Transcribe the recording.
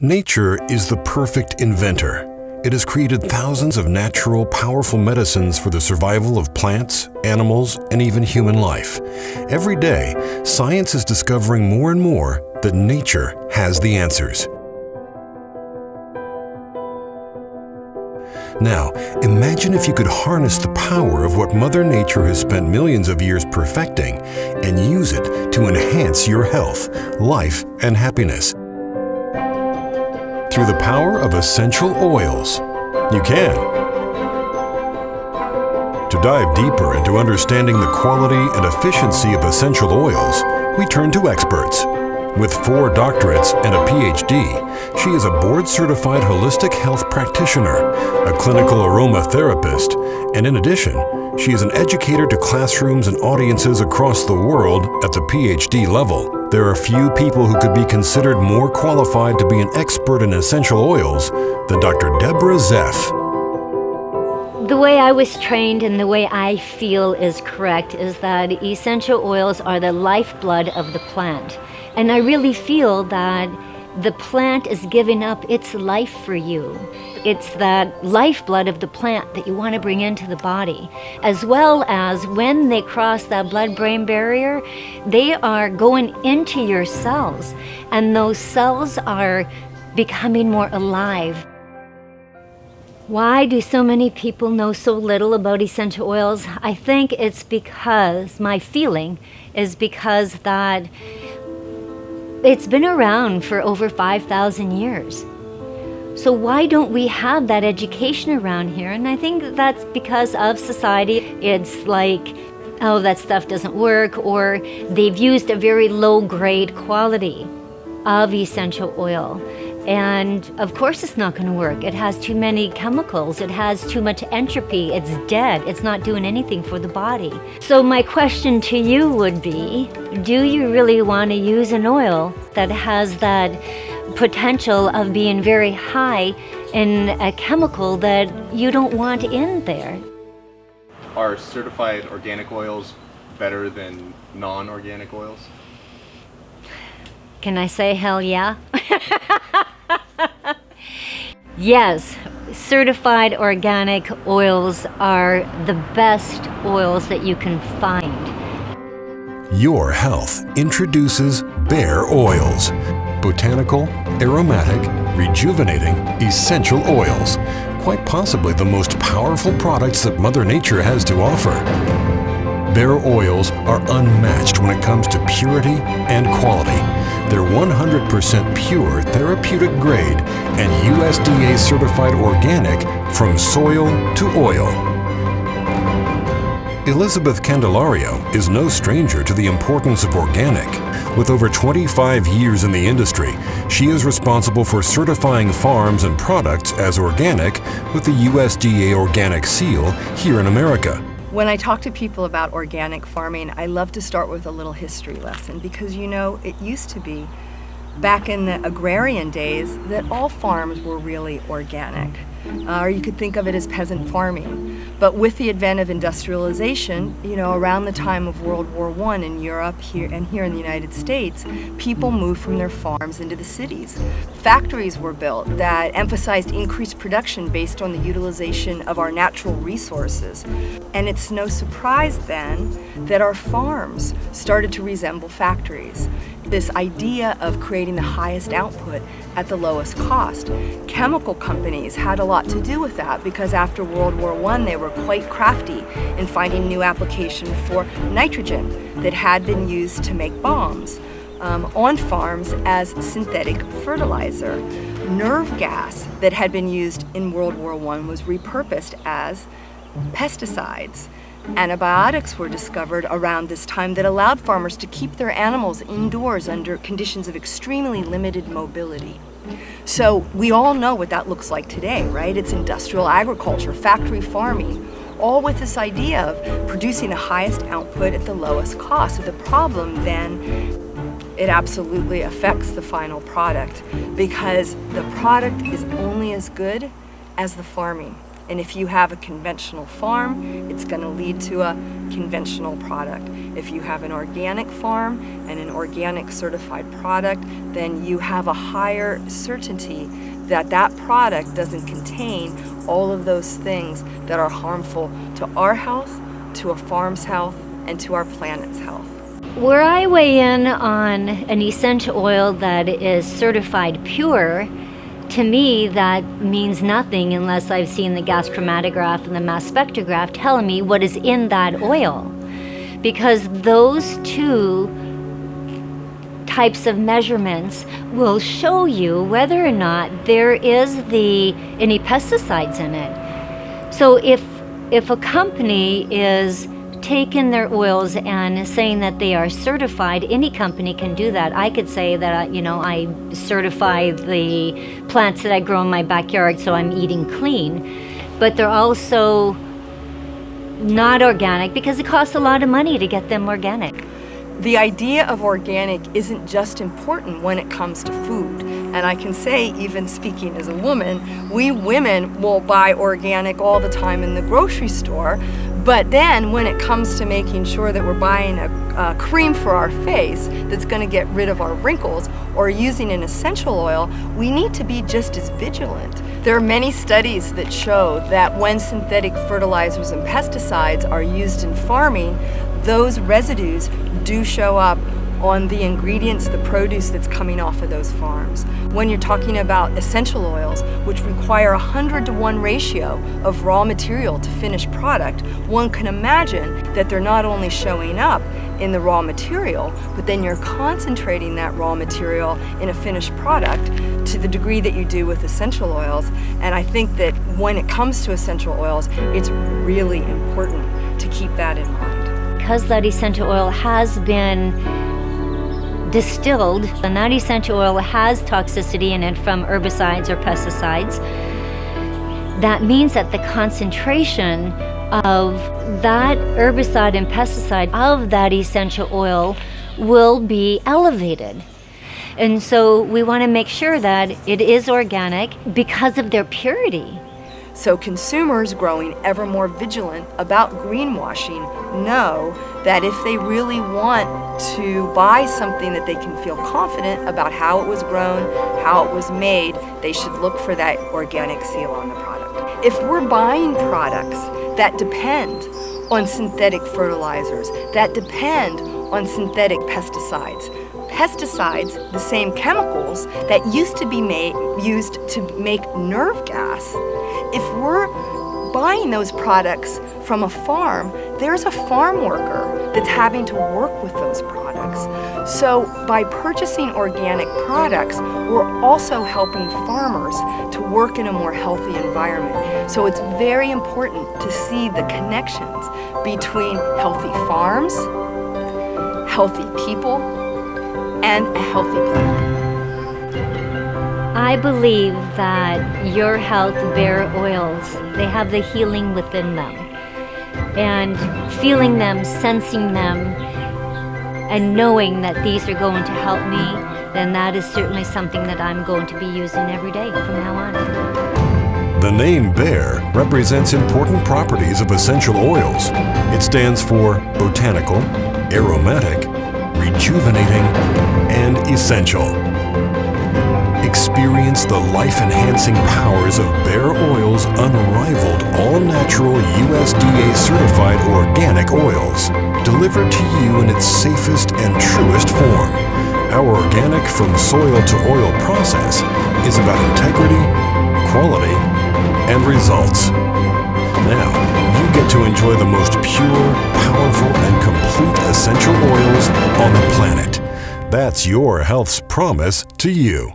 Nature is the perfect inventor. It has created thousands of natural, powerful medicines for the survival of plants, animals, and even human life. Every day, science is discovering more and more that nature has the answers. Now, imagine if you could harness the power of what Mother Nature has spent millions of years perfecting and use it to enhance your health, life, and happiness. Through the power of essential oils, you can. To dive deeper into understanding the quality and efficiency of essential oils, we turn to experts. With 4 doctorates and a PhD, she is a board-certified holistic health practitioner, a clinical aromatherapist, and in addition, she is an educator to classrooms and audiences across the world at the PhD level. There are few people who could be considered more qualified to be an expert in essential oils than Dr. Deborah Zeff. The way I was trained and the way I feel is correct is that essential oils are the lifeblood of the plant. And I really feel that the plant is giving up its life for you. It's that lifeblood of the plant that you want to bring into the body, as well as when they cross that blood-brain barrier, they are going into your cells, and those cells are becoming more alive. Why do so many people know so little about essential oils? I think it's because, my feeling is because that it's been around for over 5,000 years. So why don't we have that education around here? And I think that's because of society. It's like, oh, that stuff doesn't work, or they've used a very low grade quality of essential oil. And of course it's not going to work. It has too many chemicals. It has too much entropy. It's dead. It's not doing anything for the body. So my question to you would be, do you really want to use an oil that has that potential of being very high in a chemical that you don't want in there? Are certified organic oils better than non-organic oils? Can I say hell yeah? Yes, certified organic oils are the best oils that you can find. YOR Health introduces BARE Oils, botanical, aromatic, rejuvenating, essential oils, quite possibly the most powerful products that Mother Nature has to offer. BARE oils are unmatched when it comes to purity and quality. They're 100% pure Therapeutic Grade and USDA certified organic from soil to oil. Elizabeth Candelario is no stranger to the importance of organic. With over 25 years in the industry, she is responsible for certifying farms and products as organic with the USDA Organic Seal here in America. When I talk to people about organic farming, I love to start with a little history lesson because, you know, it used to be back in the agrarian days that all farms were really organic. Or you could think of it as peasant farming. But with the advent of industrialization, you know, around the time of World War I in Europe here in the United States, people moved from their farms into the cities. Factories were built that emphasized increased production based on the utilization of our natural resources. And it's no surprise then that our farms started to resemble factories. This idea of creating the highest output at the lowest cost. Chemical companies had a lot to do with that because after World War I they were quite crafty in finding new application for nitrogen that had been used to make bombs on farms as synthetic fertilizer. Nerve gas that had been used in World War I was repurposed as pesticides. Antibiotics were discovered around this time that allowed farmers to keep their animals indoors under conditions of extremely limited mobility. So we all know what that looks like today, right? It's industrial agriculture, factory farming, all with this idea of producing the highest output at the lowest cost. So the problem then, it absolutely affects the final product because the product is only as good as the farming. And if you have a conventional farm, it's going to lead to a conventional product. If you have an organic farm and an organic certified product, then you have a higher certainty that that product doesn't contain all of those things that are harmful to our health, to a farm's health, and to our planet's health. Where I weigh in on an essential oil that is certified pure, to me that means nothing unless I've seen the gas chromatograph and the mass spectrograph telling me what is in that oil. Because those two types of measurements will show you whether or not there is any pesticides in it. So if a company is taking their oils and saying that they are certified, any company can do that. I could say that I certify the plants that I grow in my backyard, so I'm eating clean, but they're also not organic because it costs a lot of money to get them organic. The idea of organic isn't just important when it comes to food. And I can say, even speaking as a woman, we women will buy organic all the time in the grocery store. But then when it comes to making sure that we're buying a cream for our face that's going to get rid of our wrinkles, or using an essential oil, we need to be just as vigilant. There are many studies that show that when synthetic fertilizers and pesticides are used in farming, those residues do show up on the ingredients, the produce that's coming off of those farms. When you're talking about essential oils, which require a 100-to-1 ratio of raw material to finished product, one can imagine that they're not only showing up in the raw material, but then you're concentrating that raw material in a finished product to the degree that you do with essential oils. And I think that when it comes to essential oils, it's really important to keep that in mind. Because that essential oil has been distilled, and that essential oil has toxicity in it from herbicides or pesticides, that means that the concentration of that herbicide and pesticide of that essential oil will be elevated. And so we want to make sure that it is organic because of their purity. So consumers growing ever more vigilant about greenwashing know that if they really want to buy something that they can feel confident about how it was grown, how it was made, they should look for that organic seal on the product. If we're buying products that depend on synthetic fertilizers, that depend on synthetic pesticides, the same chemicals that used to be used to make nerve gas, if we're buying those products from a farm, there's a farm worker that's having to work with those products. So by purchasing organic products, we're also helping farmers to work in a more healthy environment. So it's very important to see the connections between healthy farms, healthy people, and a healthy planet. I believe that YOR Health BARE Oils, they have the healing within them. And feeling them, sensing them, and knowing that these are going to help me, then that is certainly something that I'm going to be using every day from now on. The name BARE represents important properties of essential oils. It stands for botanical, aromatic, rejuvenating, and essential. Experience the life-enhancing powers of BARE Oils' unrivaled, all-natural USDA certified organic oils, delivered to you in its safest and truest form. Our organic from soil to oil process is about integrity, quality, and results. Now, you get to enjoy the most pure, powerful, and complete essential oils on the planet. That's YOR Health's promise to you.